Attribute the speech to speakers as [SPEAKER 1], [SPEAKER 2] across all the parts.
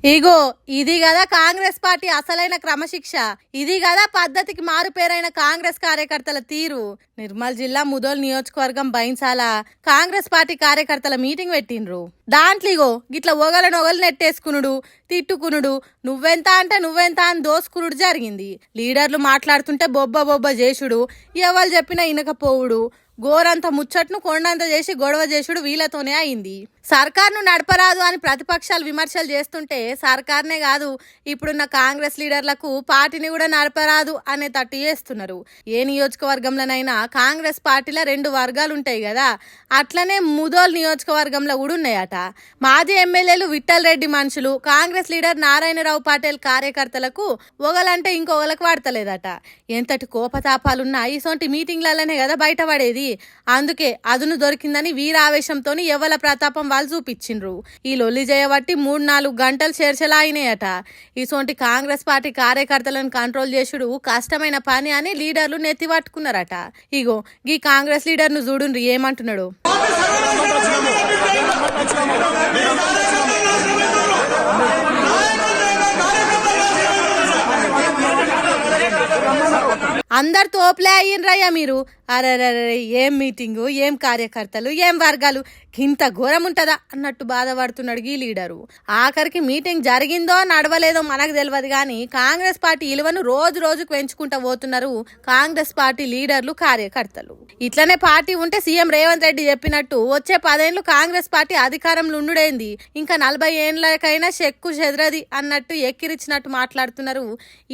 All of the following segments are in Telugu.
[SPEAKER 1] ఇగో ఇది కదా కాంగ్రెస్ పార్టీ అసలైన క్రమశిక్ష. ఇది కదా పద్ధతికి మారు పేరైన కాంగ్రెస్ కార్యకర్తల తీరు. నిర్మల్ జిల్లా ముదోల్ నియోజకవర్గం బైన్సాల కాంగ్రెస్ పార్టీ కార్యకర్తల మీటింగ్ పెట్టిండ్రు. దాంట్లో ఇగో గిట్ల ఒగలు నెట్టేసుకునుడు, తిట్టుకునుడు, నువ్వెంత అంటే నువ్వెంత అని దోసుకునుడు జరిగింది. లీడర్లు మాట్లాడుతుంటే బొబ్బ చేసుడు, ఎవరు చెప్పినా ఇనకపోవుడు, గోరంత ముచ్చట్ను కొండంత చేసి గొడవ చేసుడు వీళ్ళతోనే అయింది. సర్కార్ను నడపరాదు అని ప్రతిపక్షాలు విమర్శలు చేస్తుంటే సర్కార్నే కాదు ఇప్పుడున్న కాంగ్రెస్ లీడర్లకు పార్టీని కూడా నడపరాదు అనే తట్టు చేస్తున్నారు. ఏ నియోజకవర్గంలోనైనా కాంగ్రెస్ పార్టీలో 2 వర్గాలు ఉంటాయి కదా, అట్లనే ముదోల్ నియోజకవర్గంలో కూడా ఉన్నాయట. మాజీ ఎమ్మెల్యేలు విఠల్ రెడ్డి మనుషులు కాంగ్రెస్ లీడర్ నారాయణరావు పాటేల్ కార్యకర్తలకు ఒకలంటే ఇంకొకలకు వాడతలేదట. ఎంతటి కోపతాపాలున్నా ఇసొంటి మీటింగ్లలోనే కదా బయటపడేది. అందుకే అదును దొరికిందని వీరావేశంతో ఎవల ప్రతాపం వాళ్ళు చూపించిండ్రు. ఈ లొల్లి చేయబట్టి 3-4 గంటలు చర్చలాయినాయట. ఇసొంటి కాంగ్రెస్ పార్టీ కార్యకర్తలను కంట్రోల్ చేసుడు కష్టమైన పని అని లీడర్లు నెత్తి పట్టుకున్నారట. ఇగో ఈ కాంగ్రెస్ లీడర్ ను చూడుండ్రి ఏమంటున్నాడు. అందరు తోపులే అయ్యిండ్రయ్యా మీరు. అరే ఏం మీటింగు, ఏం కార్యకర్తలు, ఏం వర్గాలు, ఇంత ఘోరం ఉంటుందా అన్నట్టు బాధపడుతున్నాడు ఈ లీడరు. ఆఖరికి మీటింగ్ జరిగిందో నడవలేదో మనకు తెలియదు కానీ కాంగ్రెస్ పార్టీ ఇలువను రోజుకు పెంచుకుంటూ పోతున్నారు కాంగ్రెస్ పార్టీ లీడర్లు, కార్యకర్తలు. ఇట్లనే పార్టీ ఉంటే సీఎం రేవంత్ రెడ్డి చెప్పినట్టు వచ్చే 10 ఏళ్ళు కాంగ్రెస్ పార్టీ అధికారంలో ఉండుడేంది, ఇంకా 40 ఏళ్ళకైనా చెక్కు చెదరది అన్నట్టు ఎక్కిరిచ్చినట్టు మాట్లాడుతున్నారు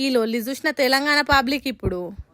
[SPEAKER 1] ఈ లొల్లి చూసిన తెలంగాణ పబ్లిక్ ఇప్పుడు.